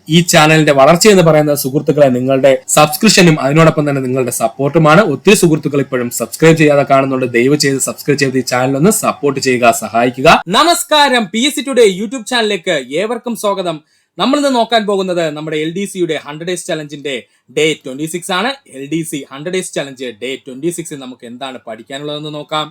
ഈ ചാനലിന്റെ വളർച്ച എന്ന് പറയുന്ന സുഹൃത്തുക്കളെ നിങ്ങളുടെ സബ്സ്ക്രിപ്ഷനും അതിനോടൊപ്പം തന്നെ നിങ്ങളുടെ സപ്പോർട്ടുമാണ്. ഒത്തിരി സുഹൃത്തുക്കൾ ഇപ്പോഴും സബ്സ്ക്രൈബ് ചെയ്യാതെ കാണുന്നുണ്ട്. ദയവ് ചെയ്ത് സബ്സ്ക്രൈബ് ചെയ്ത് ഈ ചാനൽ ഒന്ന് സപ്പോർട്ട് ചെയ്യുക, സഹായിക്കുക. നമസ്കാരം, PSC ടുഡേ യൂട്യൂബ് ചാനലിലേക്ക് ഏവർക്കും സ്വാഗതം. നമ്മൾ ഇന്ന് നോക്കാൻ പോകുന്നത് നമ്മുടെ LDC യുടെ 100 ഡേയ്സ് ചലഞ്ചിന്റെ ഡേ 26 ആണ്. LDC 100 ഡേയ്സ് ചലഞ്ച് ഡേ 26 നമുക്ക് എന്താണ് പഠിക്കാനുള്ളതെന്ന് നോക്കാം.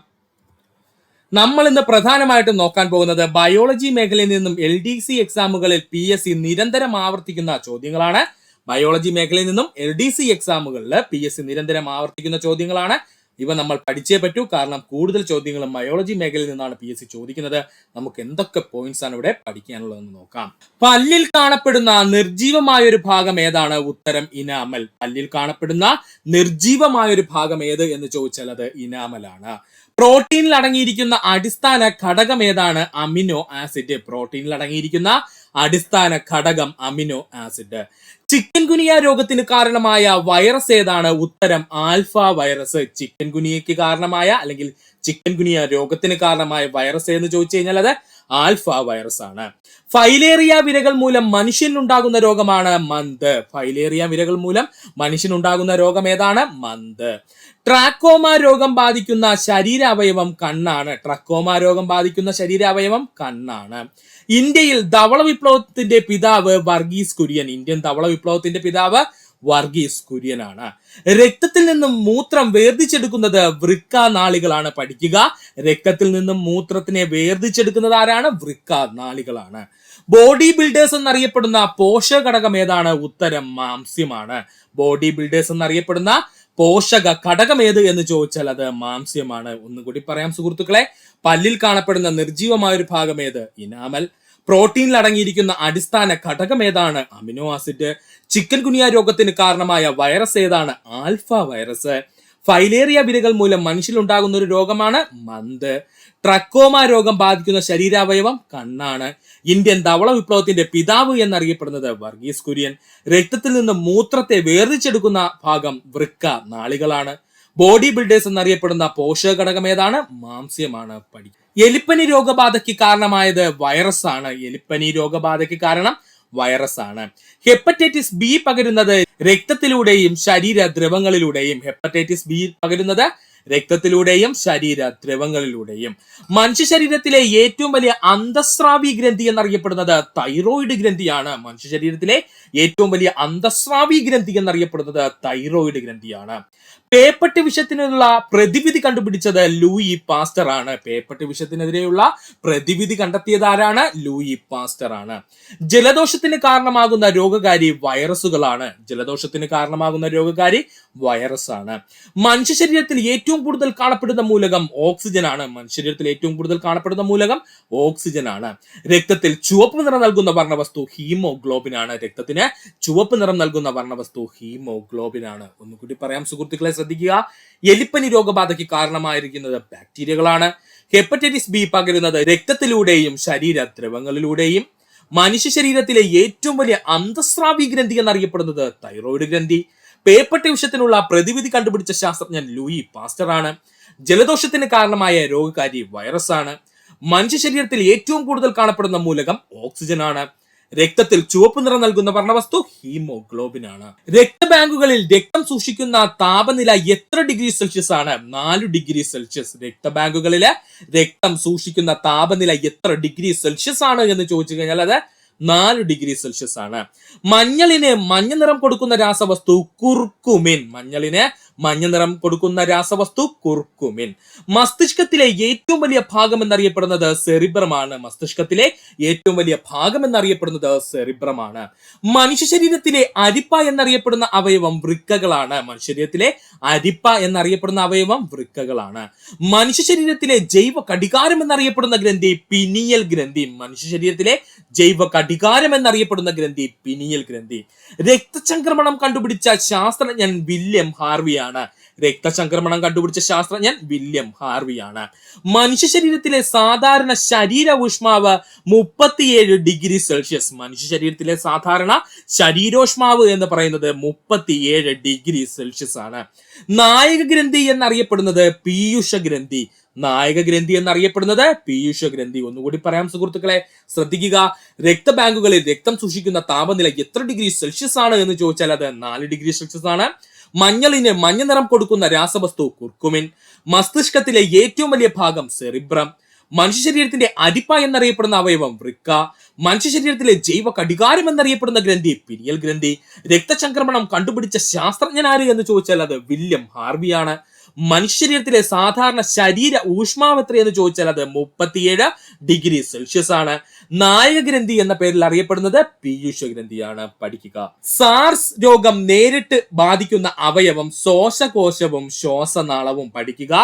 നമ്മൾ ഇന്ന് പ്രധാനമായിട്ടും നോക്കാൻ പോകുന്നത് ബയോളജി മേഖലയിൽ നിന്നും LDC എക്സാമുകളിൽ PSC നിരന്തരം ആവർത്തിക്കുന്ന ചോദ്യങ്ങളാണ്. ബയോളജി മേഖലയിൽ നിന്നും LDC എക്സാമുകളിൽ PSC നിരന്തരം ആവർത്തിക്കുന്ന ചോദ്യങ്ങളാണ്. ഇവ നമ്മൾ പഠിച്ചേ പറ്റൂ, കാരണം കൂടുതൽ ചോദ്യങ്ങളും ബയോളജി മേഖലയിൽ നിന്നാണ് PSC ചോദിക്കുന്നത്. നമുക്ക് എന്തൊക്കെ പോയിന്റ്സ് ആണ് ഇവിടെ പഠിക്കാനുള്ളതെന്ന് നോക്കാം. പല്ലിൽ കാണപ്പെടുന്ന നിർജീവമായ ഒരു ഭാഗം ഏതാണ്? ഉത്തരം ഇനാമൽ. പല്ലിൽ കാണപ്പെടുന്ന നിർജീവമായ ഒരു ഭാഗം ഏത് എന്ന് ചോദിച്ചാൽ അത് ഇനാമലാണ്. പ്രോട്ടീനിൽ അടങ്ങിയിരിക്കുന്ന അടിസ്ഥാന ഘടകം ഏതാണ്? Amino acid. പ്രോട്ടീനിൽ അടങ്ങിയിരിക്കുന്ന അടിസ്ഥാന ഘടകം അമിനോ ആസിഡ്. ചിക്കൻ ഗുനിയ രോഗത്തിന് കാരണമായ വൈറസ് ഏതാണ്? ഉത്തരം ആൽഫ വൈറസ്. ചിക്കൻ ഗുനിയക്ക് കാരണമായ അല്ലെങ്കിൽ ചിക്കൻ ഗുനിയ രോഗത്തിന് കാരണമായ വൈറസ് എന്ന് ചോദിച്ചു കഴിഞ്ഞാൽ അത് ആൽഫ വൈറസ് ആണ്. ഫൈലേറിയ വിരകൾ മൂലം മനുഷ്യനുണ്ടാകുന്ന രോഗമാണ് മന്ത്. ഫൈലേറിയ വിരകൾ മൂലം മനുഷ്യനുണ്ടാകുന്ന രോഗം ഏതാണ്? മന്ത്. ട്രാക്കോമ രോഗം ബാധിക്കുന്ന ശരീരാവയവം കണ്ണാണ്. ട്രക്കോമ രോഗം ബാധിക്കുന്ന ശരീരാവയവം കണ്ണാണ്. ഇന്ത്യയിൽ ധവള വിപ്ലവത്തിന്റെ പിതാവ് വർഗീസ് കുര്യൻ. ഇന്ത്യൻ ധവള വിപ്ലവത്തിന്റെ പിതാവ് വർഗീസ് കുര്യനാണ്. രക്തത്തിൽ നിന്നും മൂത്രം വേർതിച്ചെടുക്കുന്നത് വൃക്ക നാളികളാണ്. പഠിക്കുക, രക്തത്തിൽ നിന്നും മൂത്രത്തിനെ വേർതിച്ചെടുക്കുന്നത് ആരാണ്? വൃക്ക നാളികളാണ്. ബോഡി ബിൽഡേഴ്സ് എന്നറിയപ്പെടുന്ന പോഷക ഘടകം ഏതാണ്? ഉത്തരം മാംസ്യമാണ്. ബോഡി ബിൽഡേഴ്സ് എന്നറിയപ്പെടുന്ന പോഷക ഘടകം ഏത് എന്ന് ചോദിച്ചാൽ അത് മാംസ്യമാണ്. ഒന്നുകൂടി പറയാം സുഹൃത്തുക്കളെ, പല്ലിൽ കാണപ്പെടുന്ന നിർജീവമായ ഒരു ഭാഗം ഏത്? ഇനാമൽ. പ്രോട്ടീനിൽ അടങ്ങിയിരിക്കുന്ന അടിസ്ഥാന ഘടകം ഏതാണ്? Amino acid. ചിക്കൻ ഗുനിയ രോഗത്തിന് കാരണമായ വൈറസ് ഏതാണ്? Alpha virus. ഫൈലേറിയ വിരകൾ മൂലം മനുഷ്യനുണ്ടാകുന്ന ഒരു രോഗമാണ് മന്ത്. ട്രക്കോമ രോഗം ബാധിക്കുന്ന ശരീരാവയവം കണ്ണാണ്. ഇന്ത്യൻ ധവള വിപ്ലവത്തിന്റെ പിതാവ് എന്നറിയപ്പെടുന്നത് വർഗീസ് കുര്യൻ. രക്തത്തിൽ നിന്ന് മൂത്രത്തെ വേർതിച്ചെടുക്കുന്ന ഭാഗം വൃക്ക നാളികളാണ്. ബോഡി ബിൽഡേഴ്സ് എന്നറിയപ്പെടുന്ന പോഷക ഘടകം ഏതാണ്? മാംസ്യമാണ്. എലിപ്പനി രോഗബാധയ്ക്ക് കാരണമായത് വൈറസ് ആണ്. എലിപ്പനി രോഗബാധയ്ക്ക് കാരണം വൈറസ് ആണ്. ഹെപ്പറ്റൈറ്റിസ് ബി പകരുന്നത് രക്തത്തിലൂടെയും ശരീര ദ്രവങ്ങളിലൂടെയും. ഹെപ്പറ്റൈറ്റിസ് ബി പകരുന്നത് രക്തത്തിലൂടെയും ശരീര ദ്രവങ്ങളിലൂടെയും. മനുഷ്യ ശരീരത്തിലെ ഏറ്റവും വലിയ അന്തസ്രാവി ഗ്രന്ഥി എന്നറിയപ്പെടുന്നത് തൈറോയിഡ് ഗ്രന്ഥിയാണ്. മനുഷ്യ ശരീരത്തിലെ ഏറ്റവും വലിയ അന്തസ്രാവി ഗ്രന്ഥി എന്നറിയപ്പെടുന്നത് തൈറോയിഡ് ഗ്രന്ഥിയാണ്. പേപ്പട്ടി വിഷത്തിനുള്ള പ്രതിവിധി കണ്ടുപിടിച്ചത് ലൂയി പാസ്റ്റർ ആണ്. പേപ്പട്ടി വിഷത്തിനെതിരെയുള്ള പ്രതിവിധി കണ്ടെത്തിയത് ആരാണ്? ലൂയി പാസ്റ്റർ ആണ്. ജലദോഷത്തിന് കാരണമാകുന്ന രോഗകാരി വൈറസുകളാണ്. ജലദോഷത്തിന് കാരണമാകുന്ന രോഗകാരി വൈറസ് ആണ്. മനുഷ്യ ശരീരത്തിൽ ഏറ്റവും കൂടുതൽ കാണപ്പെടുന്ന മൂലകം ഓക്സിജൻ ആണ്. മനുഷ്യ ശരീരത്തിൽ ഏറ്റവും കൂടുതൽ കാണപ്പെടുന്ന മൂലകം ഓക്സിജൻ ആണ്. രക്തത്തിൽ ചുവപ്പ് നിറം നൽകുന്ന വർണ്ണവസ്തു ഹീമോഗ്ലോബിൻ ആണ്. രക്തത്തിന് ചുവപ്പ് നിറം നൽകുന്ന വർണ്ണവസ്തു ഹീമോഗ്ലോബിൻ ആണ്. ഒന്നുകൂടി പറയാം സുഹൃത്തുക്കളെ, ശ്രദ്ധിക്കുക. എലിപ്പനി രോഗബാധയ്ക്ക് കാരണമായിരിക്കുന്നത് ബാക്ടീരിയകളാണ്. ഹെപ്പറ്റൈറ്റിസ് ബി പകരുന്നത് രക്തത്തിലൂടെയും ശരീര ദ്രവങ്ങളിലൂടെയും. മനുഷ്യ ശരീരത്തിലെ ഏറ്റവും വലിയ അന്തസ്രാവി ഗ്രന്ഥി എന്നറിയപ്പെടുന്നത് തൈറോയിഡ് ഗ്രന്ഥി. പേപ്പട്ടി വിഷത്തിനുള്ള പ്രതിവിധി കണ്ടുപിടിച്ച ശാസ്ത്രജ്ഞൻ ലൂയി പാസ്റ്റർ ആണ്. ജലദോഷത്തിന് കാരണമായ രോഗകാരി വൈറസ് ആണ്. മനുഷ്യ ശരീരത്തിൽ ഏറ്റവും കൂടുതൽ കാണപ്പെടുന്ന മൂലകം ഓക്സിജൻ ആണ്. രക്തത്തിൽ ചുവപ്പ് നിറം നൽകുന്ന വർണ്ണവസ്തു ഹീമോഗ്ലോബിൻ ആണ്. രക്തബാങ്കുകളിൽ രക്തം സൂക്ഷിക്കുന്ന താപനില എത്ര ഡിഗ്രി സെൽഷ്യസ് ആണ്? 4 ഡിഗ്രി സെൽഷ്യസ്. രക്തബാങ്കുകളിലെ രക്തം സൂക്ഷിക്കുന്ന താപനില എത്ര ഡിഗ്രി സെൽഷ്യസ് ആണ് എന്ന് ചോദിച്ചു കഴിഞ്ഞാൽ അത് 4 ഡിഗ്രി സെൽഷ്യസ് ആണ്. മഞ്ഞളിന് മഞ്ഞ നിറം കൊടുക്കുന്ന രാസവസ്തു കുർക്കുമിൻ. മഞ്ഞളിന് മഞ്ഞ നിറം കൊടുക്കുന്ന രാസവസ്തു കുർക്കുമിൻ. മസ്തിഷ്കത്തിലെ ഏറ്റവും വലിയ ഭാഗം എന്നറിയപ്പെടുന്നത് സെറിബ്രമാണ്. മസ്തിഷ്കത്തിലെ ഏറ്റവും വലിയ ഭാഗം എന്നറിയപ്പെടുന്നത് സെറിബ്രമാണ്. മനുഷ്യ ശരീരത്തിലെ അരിപ്പ എന്നറിയപ്പെടുന്ന അവയവം വൃക്കകളാണ്. മനുഷ്യ ശരീരത്തിലെ അരിപ്പ എന്നറിയപ്പെടുന്ന അവയവം വൃക്കകളാണ്. മനുഷ്യ ശരീരത്തിലെ ജൈവ കടികാരം എന്നറിയപ്പെടുന്ന ഗ്രന്ഥി പിനിയൽ ഗ്രന്ഥി. മനുഷ്യ ശരീരത്തിലെ ജൈവ കടികാരം എന്നറിയപ്പെടുന്ന ഗ്രന്ഥി പിനിയൽ ഗ്രന്ഥി. രക്തചംക്രമണം കണ്ടുപിടിച്ച ശാസ്ത്രജ്ഞൻ വില്യം ഹാർവിയാണ്. രക്തചംക്രമണം കണ്ടുപിടിച്ച ശാസ്ത്രജ്ഞൻ വില്യം ഹാർവിയാണ്. മനുഷ്യ ശരീരത്തിലെ സാധാരണ ശരീര ഊഷ്മാവ് 37 ഡിഗ്രി സെൽഷ്യസ്. മനുഷ്യ ശരീരത്തിലെ സാധാരണ ശരീരോഷ്മാവ് എന്ന് പറയുന്നത് 37 ഡിഗ്രി സെൽഷ്യസ് ആണ്. നായക ഗ്രന്ഥി എന്നറിയപ്പെടുന്നത് പീയൂഷ ഗ്രന്ഥി. നായക ഗ്രന്ഥി എന്നറിയപ്പെടുന്നത് പീയൂഷ ഗ്രന്ഥി. ഒന്നുകൂടി പറയാം സുഹൃത്തുക്കളെ, ശ്രദ്ധിക്കുക. രക്തബാങ്കുകളിൽ രക്തം സൂക്ഷിക്കുന്ന താപനില എത്ര ഡിഗ്രി സെൽഷ്യസ് ആണ് എന്ന് ചോദിച്ചാൽ അത് 4 ഡിഗ്രി സെൽഷ്യസ് ആണ്. മഞ്ഞളിന് മഞ്ഞ നിറം കൊടുക്കുന്ന രാസവസ്തു കുർക്കുമിൻ. മസ്തിഷ്കത്തിലെ ഏറ്റവും വലിയ ഭാഗം സെറിബ്രം. മനുഷ്യ ശരീരത്തിന്റെ അരിപ്പ എന്നറിയപ്പെടുന്ന അവയവം വൃക്ക. മനുഷ്യ ശരീരത്തിലെ ജൈവ കടികാരം എന്നറിയപ്പെടുന്ന ഗ്രന്ഥി പിനിയൽ ഗ്രന്ഥി. രക്തചംക്രമണം കണ്ടുപിടിച്ച ശാസ്ത്രജ്ഞൻ ആര് എന്ന് ചോദിച്ചാൽ അത് വില്യം ഹാർവിയാണ്. മനുഷ്യ ശരീരത്തിലെ സാധാരണ ശരീര ഊഷ്മാവ് എത്രയെന്ന് ചോദിച്ചാൽ അത് 37 ഡിഗ്രി സെൽഷ്യസ് ആണ്. നായക ഗ്രന്ഥി എന്ന പേരിൽ അറിയപ്പെടുന്നത് പീയൂഷ ഗ്രന്ഥിയാണ്. പഠിക്കുക. സാർസ് രോഗം നേരിട്ട് ബാധിക്കുന്ന അവയവം ശ്വാസകോശവും ശ്വാസനാളവും. പഠിക്കുക.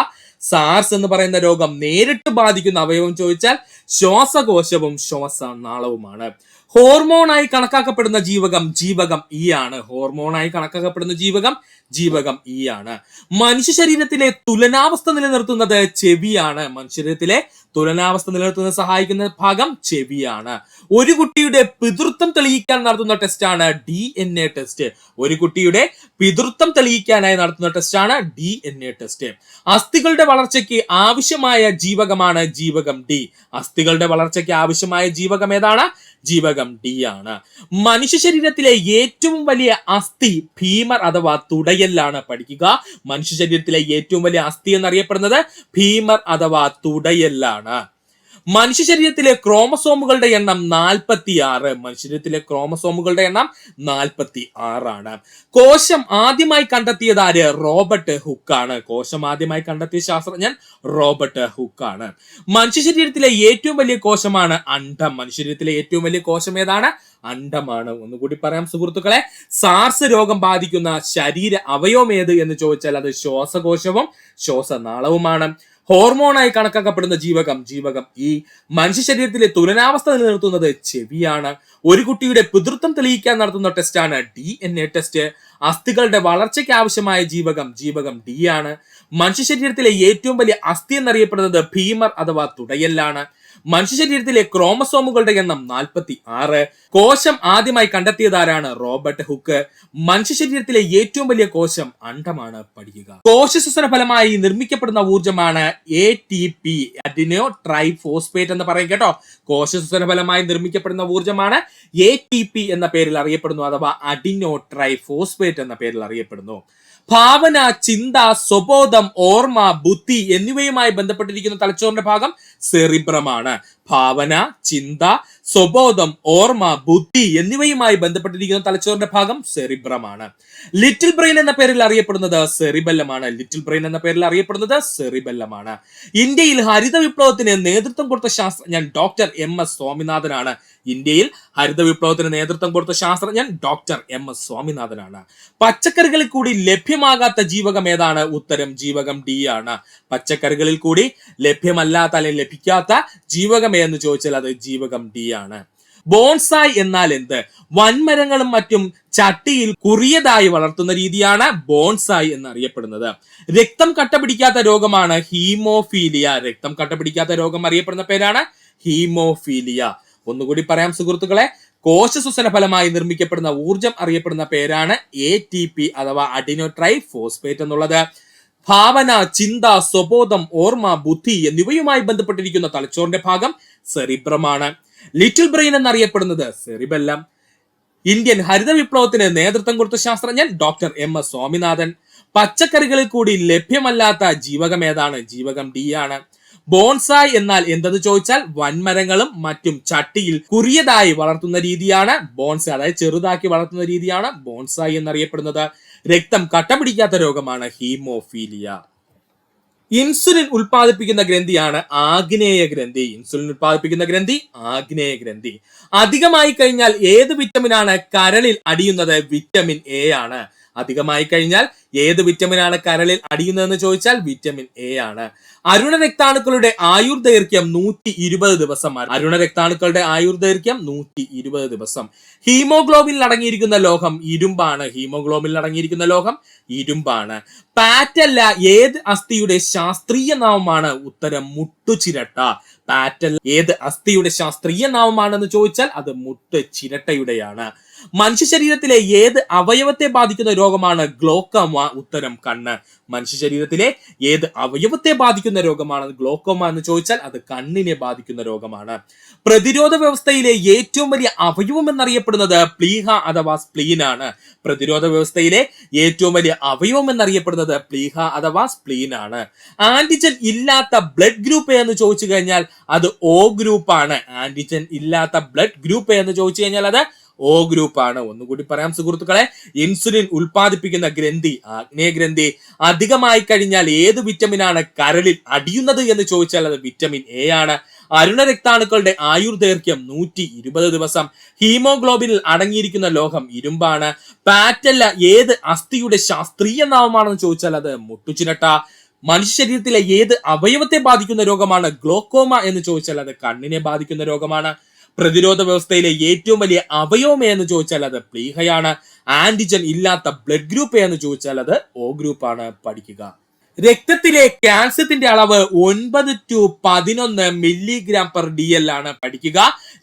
സാർസ് എന്ന് പറയുന്ന രോഗം നേരിട്ട് ബാധിക്കുന്ന അവയവം ചോദിച്ചാൽ ശ്വാസകോശവും ശ്വാസനാളവുമാണ്. ഹോർമോണായി കണക്കാക്കപ്പെടുന്ന ജീവകം ഇ ആണ്. ഹോർമോണായി കണക്കാക്കപ്പെടുന്ന ജീവകം ഇ ആണ്. മനുഷ്യ ശരീരത്തിലെ തുലനാവസ്ഥ നിലനിർത്തുന്നത് ചെവിയാണ്. മനുഷ്യ ശരീരത്തിലെ തുലനാവസ്ഥ നിലനിർത്തുന്ന സഹായിക്കുന്ന ഭാഗം ചെവിയാണ്. ഒരു കുട്ടിയുടെ പിതൃത്വം തെളിയിക്കാൻ നടത്തുന്ന ടെസ്റ്റാണ് DNA ടെസ്റ്റ്. ഒരു കുട്ടിയുടെ പിതൃത്വം തെളിയിക്കാനായി നടത്തുന്ന ടെസ്റ്റാണ് DNA ടെസ്റ്റ്. അസ്ഥികളുടെ വളർച്ചയ്ക്ക് ആവശ്യമായ ജീവകമാണ് ജീവകം ഡി. അസ്ഥികളുടെ വളർച്ചയ്ക്ക് ആവശ്യമായ ജീവകം ഏതാണ്? ജീവകം ഡി ആണ്. മനുഷ്യ ശരീരത്തിലെ ഏറ്റവും വലിയ അസ്ഥി ഫീമർ അഥവാ തുടയല്ലാണ്. പഠിക്കുക. മനുഷ്യ ശരീരത്തിലെ ഏറ്റവും വലിയ അസ്ഥി എന്നറിയപ്പെടുന്നത് ഫീമർ അഥവാ തുടയല്ലാണ്. മനുഷ്യ ശരീരത്തിലെ ക്രോമസോമുകളുടെ എണ്ണം 46. മനുഷ്യ ശരീരത്തിലെ ക്രോമസോമുകളുടെ എണ്ണം 46 ആണ്. കോശം ആദ്യമായി കണ്ടെത്തിയത് ആര്? റോബർട്ട് ഹുക്കാണ്. കോശം ആദ്യമായി കണ്ടെത്തിയ ശാസ്ത്രജ്ഞൻ റോബർട്ട് ഹുക്കാണ്. മനുഷ്യ ശരീരത്തിലെ ഏറ്റവും വലിയ കോശമാണ് അണ്ഡം. മനുഷ്യ ശരീരത്തിലെ ഏറ്റവും വലിയ കോശം ഏതാണ്? അണ്ഡമാണ്. ഒന്നുകൂടി പറയാം സുഹൃത്തുക്കളെ, സാർസ് രോഗം ബാധിക്കുന്ന ശരീര അവയവം ഏത് എന്ന് ചോദിച്ചാൽ അത് ശ്വാസകോശവും ശ്വാസനാളവുമാണ്. ഹോർമോണായി കണക്കാക്കപ്പെടുന്ന ജീവകം ഇ. മനുഷ്യ ശരീരത്തിലെ തുലനാവസ്ഥ നിലനിർത്തുന്നത് ചെവിയാണ്. ഒരു കുട്ടിയുടെ പിതൃത്വം തെളിയിക്കാൻ നടത്തുന്ന ടെസ്റ്റാണ് DNA ടെസ്റ്റ്. അസ്ഥികളുടെ വളർച്ചയ്ക്ക് ആവശ്യമായ ജീവകം ഡി ആണ്. മനുഷ്യ ശരീരത്തിലെ ഏറ്റവും വലിയ അസ്ഥി എന്നറിയപ്പെടുന്നത് ഫീമർ അഥവാ തുടയല്ലാണ്. മനുഷ്യ ശരീരത്തിലെ ക്രോമസോമുകളുടെ എണ്ണം 46. കോശം ആദ്യമായി കണ്ടെത്തിയതാരാണ്? Robert hook. മനുഷ്യ ശരീരത്തിലെ ഏറ്റവും വലിയ കോശം അണ്ഡമാണ്. പഠിക്കുക. കോശശ്വസന ഫലമായി നിർമ്മിക്കപ്പെടുന്ന ഊർജ്ജമാണ് ATP, അഡിനോ ട്രൈഫോസ്ഫേറ്റ് എന്ന് പറയും കേട്ടോ. കോശശ്വസന ഫലമായി നിർമ്മിക്കപ്പെടുന്ന ഊർജ്ജമാണ് ATP എന്ന പേരിൽ അറിയപ്പെടുന്നു, അഥവാ അഡിനോ ട്രൈഫോസ്ഫേറ്റ് എന്ന പേരിൽ അറിയപ്പെടുന്നു. ഭാവന, ചിന്ത, സ്വബോധം, ഓർമ്മ, ബുദ്ധി എന്നിവയുമായി ബന്ധപ്പെട്ടിരിക്കുന്ന തലച്ചോറിന്റെ ഭാഗം സെറിബ്രമാണ്. ഭാവന, ചിന്ത, സ്വബോധം, ഓർമ്മ, ബുദ്ധി എന്നിവയുമായി ബന്ധപ്പെട്ടിരിക്കുന്ന തലച്ചോറിന്റെ ഭാഗം സെറിബ്രമാണ്. ലിറ്റിൽ ബ്രെയിൻ എന്ന പേരിൽ അറിയപ്പെടുന്നത് സെറിബെല്ലമാണ്. ലിറ്റിൽ ബ്രെയിൻ എന്ന പേരിൽ അറിയപ്പെടുന്നത് സെറിബെല്ലമാണ്. ഇന്ത്യയിൽ ഹരിത വിപ്ലവത്തിന് നേതൃത്വം കൊടുത്ത ശാസ്ത്രജ്ഞൻ ഡോക്ടർ MS സ്വാമിനാഥനാണ്. ഇന്ത്യയിൽ ഹരിത വിപ്ലവത്തിന് നേതൃത്വം കൊടുത്ത ശാസ്ത്രജ്ഞൻ ഡോക്ടർ MS സ്വാമിനാഥനാണ്. പച്ചക്കറികളിൽ കൂടി ലഭ്യമാകാത്ത ജീവകം ഏതാണ്? ഉത്തരം ജീവകം ഡി ആണ്. പച്ചക്കറികളിൽ കൂടി ലഭ്യമല്ലാത്ത അല്ലെങ്കിൽ ലഭിക്കാത്ത ജീവകം എന്ന് ചോദിച്ചാൽ അത് ജീവകം ഡി ആണ്. ബോൺസായ് എന്നാൽ എന്ത്? വൻമരങ്ങളും മറ്റും ചട്ടിയിൽ കുറിയതായി വളർത്തുന്ന രീതിയാണ് ബോൺസായ് എന്നറിയപ്പെടുന്നത്. രക്തം കട്ടപിടിക്കാത്ത രോഗമാണ് ഹീമോഫീലിയ. രക്തം കട്ടപിടിക്കാത്ത രോഗം അറിയപ്പെടുന്ന പേരാണ് ഹീമോഫീലിയ. ഒന്നുകൂടി പറയാം സുഹൃത്തുക്കളെ, കോശശ്വസന ഫലമായി നിർമ്മിക്കപ്പെടുന്ന ഊർജം അറിയപ്പെടുന്ന പേരാണ് ATP അഥവാ അഡിനോ ട്രൈഫോസ്ഫേറ്റ് എന്നുള്ളത്. ഭാവന, ചിന്ത, സ്വബോധം, ഓർമ്മ, ബുദ്ധി എന്നിവയുമായി ബന്ധപ്പെട്ടിരിക്കുന്ന തലച്ചോറിന്റെ ഭാഗം സെറിബ്രമാണ്. ലിറ്റിൽ ബ്രെയിൻ എന്നറിയപ്പെടുന്നത് സെറിബെല്ലം. ഇന്ത്യൻ ഹരിത വിപ്ലവത്തിന് നേതൃത്വം കൊടുത്ത ശാസ്ത്രജ്ഞൻ ഡോക്ടർ MS സ്വാമിനാഥൻ. പച്ചക്കറികളിൽ കൂടി ലഭ്യമല്ലാത്ത ജീവകം ഏതാണ്? ജീവകം ഡി ആണ്. ബോൺസായ് എന്നാൽ എന്തെന്ന് ചോദിച്ചാൽ വൻമരങ്ങളും മറ്റും ചട്ടിയിൽ കുറിയതായി വളർത്തുന്ന രീതിയാണ് ബോൺസായ്, അതായത് ചെറുതാക്കി വളർത്തുന്ന രീതിയാണ് ബോൺസായ് എന്നറിയപ്പെടുന്നത്. രക്തം കട്ടപിടിക്കാത്ത രോഗമാണ് ഹീമോഫീലിയ. ഇൻസുലിൻ ഉൽപ്പാദിപ്പിക്കുന്ന ഗ്രന്ഥിയാണ് ആഗ്നേയ ഗ്രന്ഥി. ഇൻസുലിൻ ഉൽപ്പാദിപ്പിക്കുന്ന ഗ്രന്ഥി ആഗ്നേയ ഗ്രന്ഥി. അധികമായി കഴിഞ്ഞാൽ ഏത് വിറ്റമിനാണ് കരളിൽ അടിയുന്നത്? വിറ്റമിൻ A ആണ്. അധികമായി കഴിഞ്ഞാൽ ഏത് വിറ്റമിനാണ് കരളിൽ അടിയുന്നതെന്ന് ചോദിച്ചാൽ വിറ്റമിൻ എ ആണ്. അരുണ രക്താണുക്കളുടെ ആയുർദൈർഘ്യം 120 ദിവസമാണ്. അരുണ രക്താണുക്കളുടെ ആയുർദൈർഘ്യം 120 ദിവസം. ഹീമോഗ്ലോബിനിൽ അടങ്ങിയിരിക്കുന്ന ലോഹം ഇരുമ്പാണ്. ഹീമോഗ്ലോബിനിൽ അടങ്ങിയിരിക്കുന്ന ലോഹം ഇരുമ്പാണ്. പാറ്റല്ല ഏത് അസ്ഥിയുടെ ശാസ്ത്രീയ നാമമാണ്? ഉത്തരം മുട്ടുചിരട്ട. പാറ്റല്ല ഏത് അസ്ഥിയുടെ ശാസ്ത്രീയ നാമമാണെന്ന് ചോദിച്ചാൽ അത് മുട്ടുചിരട്ടയുടെയാണ്. മനുഷ്യ ശരീരത്തിലെ ഏത് അവയവത്തെ ബാധിക്കുന്ന രോഗമാണ് ഗ്ലോക്കോമ? ഉത്തരം കണ്ണ്. മനുഷ്യ ശരീരത്തിലെ ഏത് അവയവത്തെ ബാധിക്കുന്ന രോഗമാണ് ഗ്ലോക്കോമ എന്ന് ചോദിച്ചാൽ അത് കണ്ണിനെ ബാധിക്കുന്ന രോഗമാണ്. പ്രതിരോധ വ്യവസ്ഥയിലെ ഏറ്റവും വലിയ അവയവം എന്നറിയപ്പെടുന്നത് പ്ലീഹ അഥവാ സ്പ്ലീൻ ആണ്. പ്രതിരോധ വ്യവസ്ഥയിലെ ഏറ്റവും വലിയ അവയവം എന്നറിയപ്പെടുന്നത് പ്ലീഹ അഥവാ സ്പ്ലീൻ ആണ്. ആന്റിജൻ ഇല്ലാത്ത ബ്ലഡ് ഗ്രൂപ്പ് എന്ന് ചോദിച്ചു കഴിഞ്ഞാൽ അത് O ഗ്രൂപ്പ് ആണ്. ആന്റിജൻ ഇല്ലാത്ത ബ്ലഡ് ഗ്രൂപ്പ് എന്ന് ചോദിച്ചു കഴിഞ്ഞാൽ അത് O ഗ്രൂപ്പ് ആണ്. ഒന്നുകൂടി പറയാം സുഹൃത്തുക്കളെ, ഇൻസുലിൻ ഉൽപ്പാദിപ്പിക്കുന്ന ഗ്രന്ഥി ആഗ്നേയ ഗ്രന്ഥി. അധികമായി കഴിഞ്ഞാൽ ഏത് വിറ്റമിനാണ് കരളിൽ അടിയുന്നത് എന്ന് ചോദിച്ചാൽ അത് വിറ്റമിൻ എ ആണ്. അരുണ രക്താണുക്കളുടെ ആയുർദൈർഘ്യം 120 ദിവസം. ഹീമോഗ്ലോബിനിൽ അടങ്ങിയിരിക്കുന്ന ലോഹം ഇരുമ്പാണ്. പാറ്റല്ല ഏത് അസ്ഥിയുടെ ശാസ്ത്രീയ നാമമാണെന്ന് ചോദിച്ചാൽ അത് മുട്ടുചിരട്ട. മനുഷ്യ ശരീരത്തിലെ ഏത് അവയവത്തെ ബാധിക്കുന്ന രോഗമാണ് ഗ്ലോക്കോമ എന്ന് ചോദിച്ചാൽ അത് കണ്ണിനെ ബാധിക്കുന്ന രോഗമാണ്. പ്രതിരോധ വ്യവസ്ഥയിലെ ഏറ്റവും വലിയ അവയവം എന്ന് ചോദിച്ചാൽ അത് പ്ലീഹയാണ്. ആന്റിജൻ ഇല്ലാത്ത ബ്ലഡ് ഗ്രൂപ്പ് എന്ന് ചോദിച്ചാൽ അത് O ഗ്രൂപ്പ് ആണ്. പഠിക്കുക. രക്തത്തിലെ കാൽസ്യത്തിന്റെ അളവ് 9 to 11 mg/dl ആണ്. പഠിക്കുക.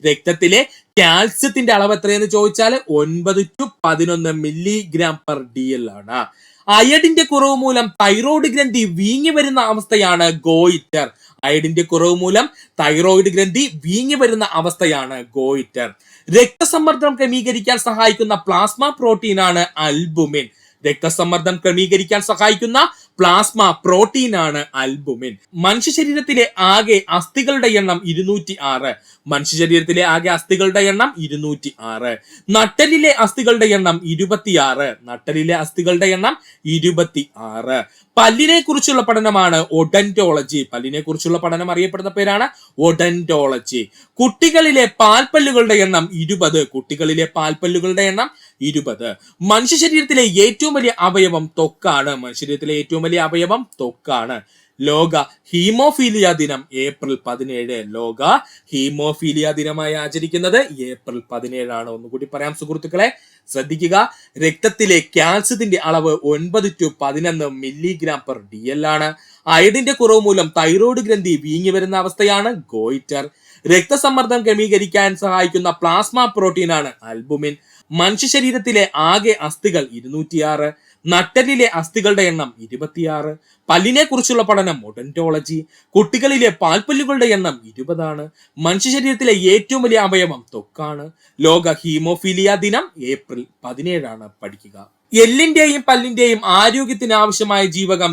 രക്തത്തിലെ കാൽസ്യത്തിന്റെ അളവ് എത്രയെന്ന് ചോദിച്ചാൽ 9 to 11 mg/dl ആണ്. അയഡിന്റെ കുറവ് മൂലം തൈറോയ്ഡ് ഗ്രന്ഥി വീങ്ങി വരുന്ന അവസ്ഥയാണ് ഗോയിറ്റർ. അയഡിന്റെ കുറവ് മൂലം തൈറോയ്ഡ് ഗ്രന്ഥി വീങ്ങി വരുന്ന അവസ്ഥയാണ് ഗോയിറ്റർ. രക്തസമ്മർദ്ദം ക്രമീകരിക്കാൻ സഹായിക്കുന്ന പ്ലാസ്മ പ്രോട്ടീനാണ് അൽബുമിൻ. രക്തസമ്മർദ്ദം ക്രമീകരിക്കാൻ സഹായിക്കുന്ന പ്ലാസ്മ പ്രോട്ടീനാണ് അൽബുമിൻ. മനുഷ്യ ശരീരത്തിലെ ആകെ അസ്ഥികളുടെ എണ്ണം 206. മനുഷ്യ ശരീരത്തിലെ ആകെ അസ്ഥികളുടെ എണ്ണം 206. നട്ടലിലെ അസ്ഥികളുടെ എണ്ണം 26. നട്ടലിലെ അസ്ഥികളുടെ എണ്ണം 26. പല്ലിനെ കുറിച്ചുള്ള പഠനമാണ് ഒഡന്റോളജി. പല്ലിനെ കുറിച്ചുള്ള പഠനം അറിയപ്പെടുന്ന പേരാണ് ഒഡന്റോളജി. കുട്ടികളിലെ പാൽപ്പല്ലുകളുടെ എണ്ണം 20. കുട്ടികളിലെ പാൽപ്പല്ലുകളുടെ എണ്ണം 20. മനുഷ്യ ശരീരത്തിലെ ഏറ്റവും വലിയ അവയവം ത്വക്കാണ്. മനുഷ്യ ശരീരത്തിലെ ഏറ്റവും വലിയ അവയവം ത്വക്കാണ്. ലോക ഹീമോഫീലിയ ദിനം ഏപ്രിൽ 17. ലോക ഹീമോഫീലിയ ദിനമായി ആചരിക്കുന്നത് ഏപ്രിൽ 17 ആണ്. ഒന്നുകൂടി പറയാം സുഹൃത്തുക്കളെ, ശ്രദ്ധിക്കുക. രക്തത്തിലെ കാൽസ്യത്തിന്റെ അളവ് 9 to 11 mg/dl ആണ്. അയഡിന്റെ കുറവ് മൂലം തൈറോയ്ഡ് ഗ്രന്ഥി വീങ്ങി വരുന്ന അവസ്ഥയാണ് ഗോയിറ്റർ. രക്തസമ്മർദ്ദം ക്രമീകരിക്കാൻ സഹായിക്കുന്ന പ്ലാസ്മ പ്രോട്ടീനാണ് അൽബുമിൻ. മനുഷ്യ ശരീരത്തിലെ ആകെ അസ്ഥികൾ 206. നട്ടലിലെ അസ്ഥികളുടെ എണ്ണം 26. പല്ലിനെ കുറിച്ചുള്ള പഠനം ഒഡന്റോളജി. കുട്ടികളിലെ പാൽപ്പല്ലുകളുടെ എണ്ണം 20 ആണ്. മനുഷ്യ ശരീരത്തിലെ ഏറ്റവും വലിയ അവയവം ത്വക്കാണ്. ലോക ഹീമോഫീലിയ ദിനം ഏപ്രിൽ 17 ആണ്. പഠിക്കുക. എല്ലിന്റെയും പല്ലിന്റെയും ആരോഗ്യത്തിന് ആവശ്യമായ ജീവകം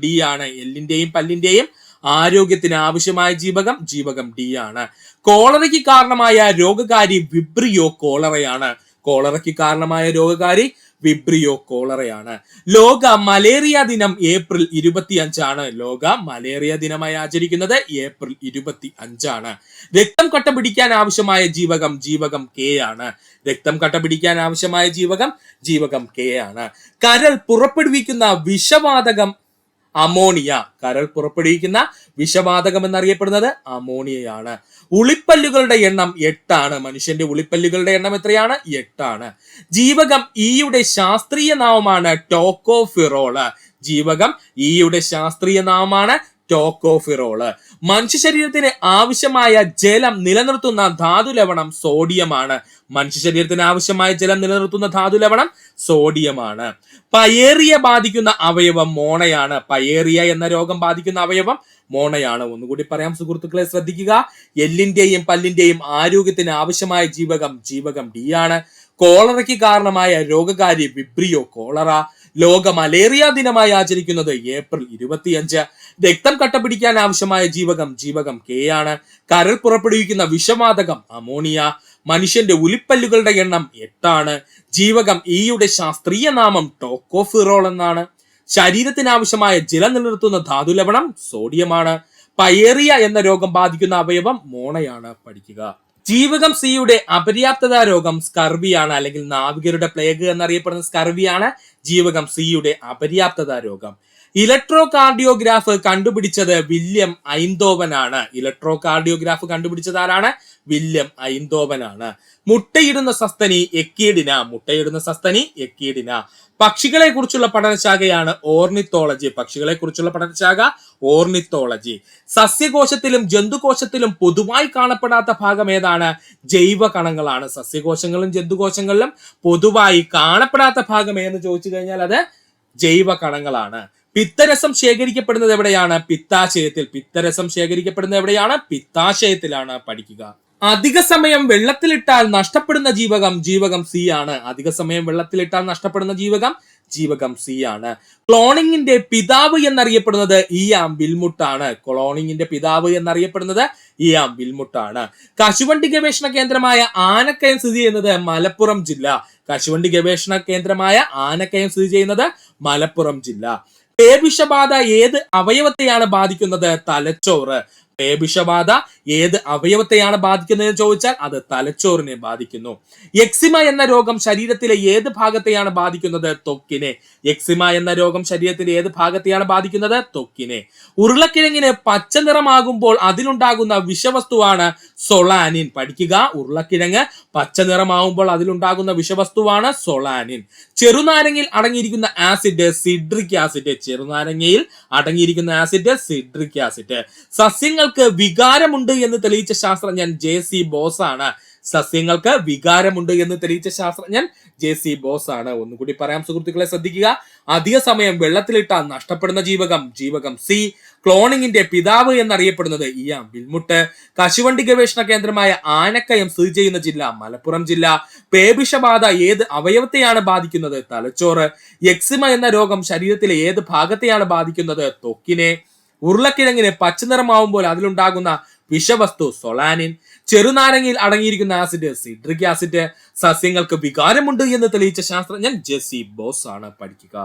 D ആണ്. എല്ലിന്റെയും പല്ലിന്റെയും ആരോഗ്യത്തിന് ആവശ്യമായ ജീവകം D ആണ്. കോളറയ്ക്ക് കാരണമായ രോഗകാരി വിബ്രിയോ കോളറയാണ്. കോളറയ്ക്ക് കാരണമായ രോഗകാരി വിബ്രിയോ കോളറയാണ്. ലോക മലേറിയ ദിനം ഏപ്രിൽ 25 ആണ്. ലോക മലേറിയ ദിനമായി ആചരിക്കുന്നത് ഏപ്രിൽ 25 ആണ്. രക്തം കട്ട പിടിക്കാൻ ആവശ്യമായ ജീവകം K ആണ്. രക്തം കട്ട പിടിക്കാൻ ആവശ്യമായ ജീവകം K ആണ്. കരൾ പുറപ്പെടുവിക്കുന്ന വിഷവാതകം അമോണിയ. കരൾ പുറപ്പെടുവിക്കുന്ന വിഷവാതകം എന്നറിയപ്പെടുന്നത് അമോണിയയാണ്. ഉളിപ്പല്ലുകളുടെ എണ്ണം 8 ആണ്. മനുഷ്യന്റെ ഉളിപ്പല്ലുകളുടെ എണ്ണം എത്രയാണ്? 8 ആണ്. ജീവകം ഇയുടെ ശാസ്ത്രീയ നാമമാണ് ടോക്കോഫിറോള്. ജീവകം ഇയുടെ ശാസ്ത്രീയ നാമമാണ് ടോക്കോഫിറോള്. മനുഷ്യ ശരീരത്തിന് ആവശ്യമായ ജലം നിലനിർത്തുന്ന ധാതു ലവണം സോഡിയമാണ്. മനുഷ്യ ശരീരത്തിന് ആവശ്യമായ ജലം നിലനിർത്തുന്ന ധാതു ലവണം സോഡിയമാണ്. പയേറിയ ബാധിക്കുന്ന അവയവം മോണയാണ്. പയേറിയ എന്ന രോഗം ബാധിക്കുന്ന അവയവം മോണയാണ്. ഒന്നുകൂടി പറയാം സുഹൃത്തുക്കളെ, ശ്രദ്ധിക്കുക. എല്ലിന്റെയും പല്ലിന്റെയും ആരോഗ്യത്തിന് ആവശ്യമായ ജീവകം D ആണ്. കോളറയ്ക്ക് കാരണമായ രോഗകാരി വിബ്രിയോ കോളറ. ലോക മലേറിയ ദിനമായി ആചരിക്കുന്നത് ഏപ്രിൽ 25. രക്തം കട്ടപിടിക്കാൻ ആവശ്യമായ ജീവകം K ആണ്. കരൾ പുറപ്പെടുവിക്കുന്ന വിഷവാതകം അമോണിയ. മനുഷ്യന്റെ ഉലിപ്പല്ലുകളുടെ എണ്ണം 8 ആണ്. ജീവകം ഇയുടെ ശാസ്ത്രീയ നാമം ടോക്കോഫിറോൾ എന്നാണ്. ശരീരത്തിന് ആവശ്യമായ ജലം നിലനിർത്തുന്ന ധാതു ലവണം സോഡിയമാണ്. പയേറിയ എന്ന രോഗം ബാധിക്കുന്ന അവയവം മോണയാണ്. പഠിക്കുക. ജീവകം സിയുടെ അപര്യാപ്തത രോഗം സ്കർവിയാണ്, അല്ലെങ്കിൽ നാവികരുടെ പ്ലേഗ് എന്നറിയപ്പെടുന്ന സ്കർവിയാണ് ജീവകം സിയുടെ അപര്യാപ്തത രോഗം. ഇലക്ട്രോ കാർഡിയോഗ്രാഫ് കണ്ടുപിടിച്ചത് വില്യം ഐന്തോവൻ ആണ്. ഇലക്ട്രോ കാർഡിയോഗ്രാഫ് കണ്ടുപിടിച്ചത് ആരാണ്? വില്യം ഐന്തോവൻ ആണ്. മുട്ടയിടുന്ന സസ്തനി എക്കീഡിന. മുട്ടയിടുന്ന സസ്തനി എക്കീഡിന. പക്ഷികളെ കുറിച്ചുള്ള പഠനശാഖയാണ് ഓർണിത്തോളജി. പക്ഷികളെ കുറിച്ചുള്ള പഠനശാഖ ഓർണിത്തോളജി. സസ്യകോശത്തിലും ജന്തുകോശത്തിലും പൊതുവായി കാണപ്പെടാത്ത ഭാഗം ഏതാണ്? ജൈവ കണങ്ങളാണ്. സസ്യകോശങ്ങളിലും ജന്തുകോശങ്ങളിലും പൊതുവായി കാണപ്പെടാത്ത ഭാഗം ഏതെന്ന് ചോദിച്ചു കഴിഞ്ഞാൽ അത് ജൈവ കണങ്ങളാണ്. പിത്തരസം ശേഖരിക്കപ്പെടുന്നത് എവിടെയാണ്? പിത്താശയത്തിൽ. പിത്തരസം ശേഖരിക്കപ്പെടുന്നത് എവിടെയാണ്? പിത്താശയത്തിലാണ്. പഠിക്കുക. അധിക സമയം വെള്ളത്തിലിട്ടാൽ നഷ്ടപ്പെടുന്ന ജീവകം ജീവകം സി ആണ്. അധിക സമയം വെള്ളത്തിലിട്ടാൽ നഷ്ടപ്പെടുന്ന ജീവകം ജീവകം സി ആണ്. ക്ലോണിങ്ങിന്റെ പിതാവ് എന്നറിയപ്പെടുന്നത് ഇയാം വിൽമുട്ടാണ്. ക്ലോണിങ്ങിന്റെ പിതാവ് എന്നറിയപ്പെടുന്നത് ഇയാം വിൽമുട്ടാണ്. കശുവണ്ടി ഗവേഷണ കേന്ദ്രമായ ആനക്കയം സ്ഥിതി ചെയ്യുന്നത് മലപ്പുറം ജില്ല. കശുവണ്ടി ഗവേഷണ കേന്ദ്രമായ ആനക്കയം സ്ഥിതി ചെയ്യുന്നത് മലപ്പുറം ജില്ല. പേവിഷബാധ ഏത് അവയവത്തെയാണ് ബാധിക്കുന്നത്? തലച്ചോറ്. പേവിഷബാധ ഏത് അവയവത്തെയാണ് ബാധിക്കുന്നതെന്ന് ചോദിച്ചാൽ അത് തലച്ചോറിനെ ബാധിക്കുന്നു. എക്സിമ എന്ന രോഗം ശരീരത്തിലെ ഏത് ഭാഗത്തെയാണ് ബാധിക്കുന്നത്? ത്വക്കിനെ. എക്സിമ എന്ന രോഗം ശരീരത്തിലെ ഏത് ഭാഗത്തെയാണ് ബാധിക്കുന്നത്? ത്വക്കിനെ. ഉരുളക്കിഴങ്ങിന് പച്ച നിറമാകുമ്പോൾ അതിലുണ്ടാകുന്ന വിഷവസ്തുവാണ് സൊളാനിൻ. പഠിക്കുക. ഉരുളക്കിഴങ്ങ് പച്ച നിറമാകുമ്പോൾ അതിലുണ്ടാകുന്ന വിഷവസ്തുവാണ് സൊളാനിൻ. ചെറുനാരങ്ങയിൽ അടങ്ങിയിരിക്കുന്ന ആസിഡ് സിട്രിക് ആസിഡ്. ചെറുനാരങ്ങയിൽ അടങ്ങിയിരിക്കുന്ന ആസിഡ് സിട്രിക് ആസിഡ്. സസ്യങ്ങൾക്ക് വികാരമുണ്ട് എന്ന് തെളിയിച്ച ശാസ്ത്രജ്ഞൻ ജെ.സി. ബോസ് ആണ്. സസ്യങ്ങൾക്ക് വികാരമുണ്ട് എന്ന് തെളിയിച്ച ശാസ്ത്രജ്ഞൻ ജെ.സി. ബോസ് ആണ്. ഒന്നുകൂടി പറയാം സുഹൃത്തുക്കളെ, ശ്രദ്ധിക്കുക. അധിക സമയം വെള്ളത്തിലിട്ടാൽ നഷ്ടപ്പെടുന്ന ജീവകം ജീവകം സി. ക്ലോണിങ്ങിന്റെ പിതാവ് എന്നറിയപ്പെടുന്നത് ഇയാം വിൽമുട്ട്. കശുവണ്ടി ഗവേഷണ കേന്ദ്രമായ ആനക്കയം സ്ഥിതി ചെയ്യുന്ന ജില്ല മലപ്പുറം ജില്ല. പേവിഷബാധ ഏത് അവയവത്തെയാണ് ബാധിക്കുന്നത്? തലച്ചോറ്. എക്സിമ എന്ന രോഗം ശരീരത്തിലെ ഏത് ഭാഗത്തെയാണ് ബാധിക്കുന്നത്? ത്വക്കിനെ. ഉരുളക്കിഴങ്ങിന് പച്ചനിറമാവുമ്പോൾ അതിലുണ്ടാകുന്ന വിഷവസ്തു സൊളാനിൻ. ചെറുനാരങ്ങയിൽ അടങ്ങിയിരിക്കുന്ന ആസിഡ് സിട്രിക് ആസിഡ്. സസ്യങ്ങൾക്ക് വികാരമുണ്ട് എന്ന് തെളിയിച്ച ശാസ്ത്രജ്ഞൻ ജെ.സി. ബോസ് ആണ്. പഠിക്കുക.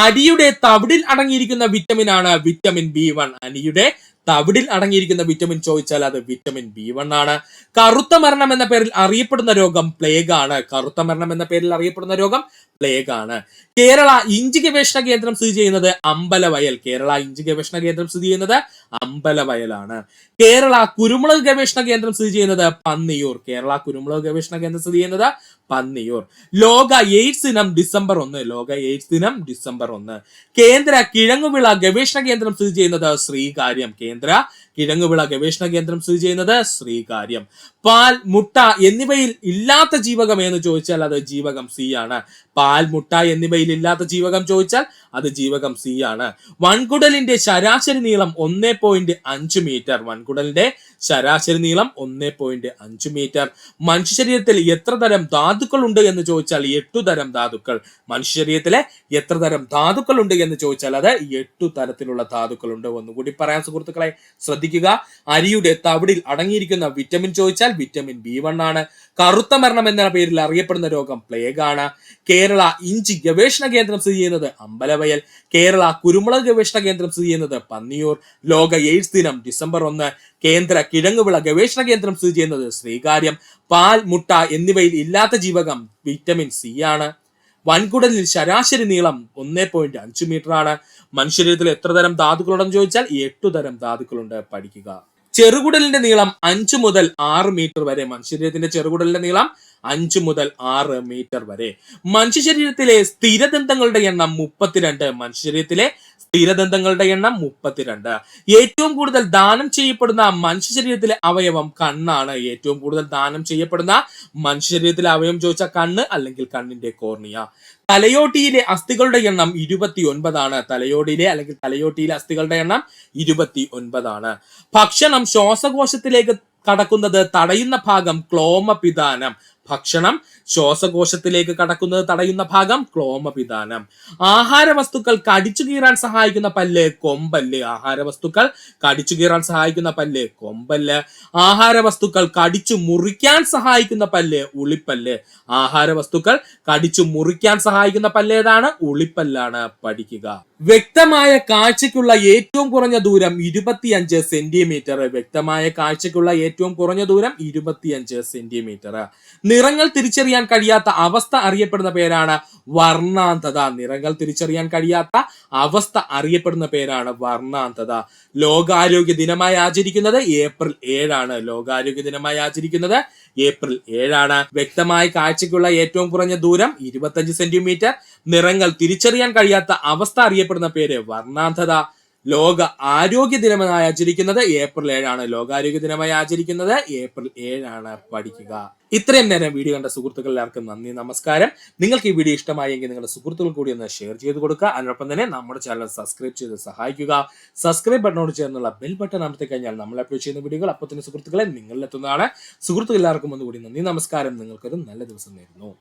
അരിയുടെ തവിടിൽ അടങ്ങിയിരിക്കുന്ന വിറ്റമിൻ ആണ് വിറ്റമിൻ B1. അരിയുടെ തവിടിൽ അടങ്ങിയിരിക്കുന്ന വിറ്റമിൻ ചോദിച്ചാൽ അത് വിറ്റമിൻ B1 ആണ്. കറുത്ത മരണം എന്ന പേരിൽ അറിയപ്പെടുന്ന രോഗം പ്ലേഗ് ആണ്. കറുത്ത മരണം എന്ന പേരിൽ അറിയപ്പെടുന്ന രോഗം പ്ലേഗ് ആണ്. കേരള ഇഞ്ചി ഗവേഷണ കേന്ദ്രം സ്ഥിതി ചെയ്യുന്നത് അമ്പലവയൽ. കേരള ഇഞ്ചി ഗവേഷണ കേന്ദ്രം സ്ഥിതി ചെയ്യുന്നത് അമ്പലവയലാണ്. കേരള കുരുമുളക് ഗവേഷണ കേന്ദ്രം സ്ഥിതി ചെയ്യുന്നത് പന്നിയൂർ. കേരള കുരുമുളക് ഗവേഷണ കേന്ദ്രം സ്ഥിതി ചെയ്യുന്നത് പന്നിയൂർ. ലോക എയ്ഡ്സ് ദിനം ഡിസംബർ 1. ലോക എയ്ഡ്സ് ദിനം ഡിസംബർ 1. കേന്ദ്ര കിഴങ്ങുവിള ഗവേഷണ കേന്ദ്രം സ്ഥിതി ചെയ്യുന്നത് ശ്രീകാര്യം. കേന്ദ്ര കിഴങ്ങുവിള ഗവേഷണ കേന്ദ്രം സ്ഥിതി ചെയ്യുന്നത് ശ്രീകാര്യം. പാൽ, മുട്ട എന്നിവയിൽ ഇല്ലാത്ത ജീവകം എന്ന് ചോദിച്ചാൽ അത് ജീവകം സി ആണ്. പാൽ, മുട്ട എന്നിവയിൽ ഇല്ലാത്ത ജീവകം ചോദിച്ചാൽ അത് ജീവകം സി ആണ്. വൻകുടലിന്റെ ശരാശരി നീളം 1.5 മീറ്റർ. വൻകുടലിന്റെ ശരാശരി നീളം 1.5 മീറ്റർ. മനുഷ്യ ശരീരത്തിൽ എത്ര തരം ധാതുക്കൾ ഉണ്ട് എന്ന് ചോദിച്ചാൽ 8 തരം ധാതുക്കൾ. മനുഷ്യ ശരീരത്തിലെ എത്ര തരം ധാതുക്കൾ ഉണ്ട് എന്ന് ചോദിച്ചാൽ അത് 8 തരത്തിലുള്ള ധാതുക്കളുണ്ട്. ഒന്നുകൂടി പറയാൻ സുഹൃത്തുക്കളെ, ശ്രദ്ധിക്കുക. അരിയുടെ തവിടിൽ അടങ്ങിയിരിക്കുന്ന വിറ്റമിൻ ചോദിച്ചാൽ വിറ്റമിൻ B1 ആണ്. കറുത്ത മരണം എന്ന പേരിൽ അറിയപ്പെടുന്ന രോഗം പ്ലേഗ് ആണ്. കേരള ഇഞ്ചി ഗവേഷണ കേന്ദ്രം സ്ഥിതി ചെയ്യുന്നത് അമ്പലവയൽ. കേരള കുരുമുളക് ഗവേഷണ കേന്ദ്രം സ്ഥിതി ചെയ്യുന്നത് പന്നിയൂർ. ലോക എയ്ഡ്സ് ദിനം ഡിസംബർ 1. കേന്ദ്ര കിഴങ്ങുവിള ഗവേഷണ കേന്ദ്രം സ്ഥിതി ചെയ്യുന്നത് ശ്രീകാര്യം. പാൽ, മുട്ട എന്നിവയിൽ ഇല്ലാത്ത ജീവകം വിറ്റമിൻ സി ആണ്. വൻകുടലിൽ ശരാശരി നീളം 1.5 മീറ്റർ ആണ്. മനുഷ്യരീരത്തിൽ എത്ര തരം ധാതുക്കളുണ്ടെന്ന് ചോദിച്ചാൽ 8 തരം ധാതുക്കളുണ്ട്. പഠിക്കുക. ചെറുകുടലിന്റെ നീളം 5 മുതൽ 6 മീറ്റർ വരെ. മനുഷ്യരീരത്തിന്റെ ചെറുകുടലിന്റെ നീളം 5 മുതൽ 6 മീറ്റർ വരെ. മനുഷ്യ ശരീരത്തിലെ സ്ഥിരദന്തങ്ങളുടെ എണ്ണം 32. മനുഷ്യ ശരീരത്തിലെ സ്ഥിരദന്തങ്ങളുടെ എണ്ണം 32. ഏറ്റവും കൂടുതൽ ദാനം ചെയ്യപ്പെടുന്ന മനുഷ്യ ശരീരത്തിലെ അവയവം കണ്ണാണ്. ഏറ്റവും കൂടുതൽ ദാനം ചെയ്യപ്പെടുന്ന മനുഷ്യ ശരീരത്തിലെ അവയവം ചോദിച്ചാൽ കണ്ണ്, അല്ലെങ്കിൽ കണ്ണിന്റെ കോർണിയ. തലയോട്ടിയിലെ അസ്ഥികളുടെ എണ്ണം 29 ആണ്. തലയോട്ടിയിലെ അസ്ഥികളുടെ എണ്ണം 29 ആണ്. ഭക്ഷണം ശ്വാസകോശത്തിലേക്ക് കടക്കുന്നത് തടയുന്ന ഭാഗം ക്ലോമപിതാനം. ഭക്ഷണം. ശ്വാസകോശത്തിലേക്ക് കടക്കുന്നത് തടയുന്ന ഭാഗം ക്ലോമപിതാനം. ആഹാര വസ്തുക്കൾ കടിച്ചു കീറാൻ സഹായിക്കുന്ന പല്ല് കൊമ്പല്ല്. ആഹാര വസ്തുക്കൾ കടിച്ചു കീറാൻ സഹായിക്കുന്ന പല്ല് കൊമ്പല്ല്. ആഹാര വസ്തുക്കൾ കടിച്ചു മുറിക്കാൻ സഹായിക്കുന്ന പല്ല് ഉളിപ്പല്ല്. ആഹാര വസ്തുക്കൾ കടിച്ചു മുറിക്കാൻ സഹായിക്കുന്ന പല്ല് ഏതാണ്? ഉളിപ്പല്ലാണ്. പഠിക്കുക. വ്യക്തമായ കാഴ്ചയ്ക്കുള്ള ഏറ്റവും കുറഞ്ഞ ദൂരം 25 സെന്റിമീറ്റർ. വ്യക്തമായ കാഴ്ചയ്ക്കുള്ള ഏറ്റവും കുറഞ്ഞ ദൂരം 25 സെന്റിമീറ്റർ. നിറങ്ങൾ തിരിച്ചറിയാൻ കഴിയാത്ത അവസ്ഥ അറിയപ്പെടുന്ന പേരാണ് വർണ്ണാന്തത. നിറങ്ങൾ തിരിച്ചറിയാൻ കഴിയാത്ത അവസ്ഥ അറിയപ്പെടുന്ന പേരാണ് വർണ്ണാന്തത. ലോകാരോഗ്യ ദിനമായി ആചരിക്കുന്നത് ഏപ്രിൽ 7. ലോകാരോഗ്യ ദിനമായി ആചരിക്കുന്നത് ഏപ്രിൽ 7. വ്യക്തമായ കാഴ്ചയ്ക്കുള്ള ഏറ്റവും കുറഞ്ഞ ദൂരം 25 സെന്റിമീറ്റർ. നിറങ്ങൾ തിരിച്ചറിയാൻ കഴിയാത്ത അവസ്ഥ അറിയപ്പെടുന്ന പേര് വർണ്ണാന്തത. ലോക ആരോഗ്യ ദിനമായി ആചരിക്കുന്നത് ഏപ്രിൽ 7. ലോകാരോഗ്യ ദിനമായി ആചരിക്കുന്നത് ഏപ്രിൽ 7. പഠിക്കുക. ഇത്രയും നേരം വീഡിയോ കണ്ട സുഹൃത്തുക്കൾ എല്ലാവർക്കും നന്ദി, നമസ്കാരം. നിങ്ങൾക്ക് ഈ വീഡിയോ ഇഷ്ടമായെങ്കിൽ നിങ്ങളുടെ സുഹൃത്തുക്കൾ കൂടി ഒന്ന് ഷെയർ ചെയ്ത് കൊടുക്കുക. അതിനൊപ്പം തന്നെ നമ്മുടെ ചാനൽ സബ്സ്ക്രൈബ് ചെയ്ത് സഹായിക്കുക. സബ്സ്ക്രൈബ് ബട്ടണോട് ചേർന്നുള്ള ബെൽ ബട്ടൺ അമർത്തി കഴിഞ്ഞാൽ നമ്മൾ അപ്ലോഡ് ചെയ്യുന്ന വീഡിയോകൾ അപ്പോൾ തന്നെ സുഹൃത്തുക്കളെ നിങ്ങളിലെത്തുന്നതാണ്. സുഹൃത്തുക്കൾ എല്ലാവർക്കും ഒന്നുകൂടി നന്ദി, നമസ്കാരം. നിങ്ങൾക്കൊരു നല്ല ദിവസം നേരുന്നു.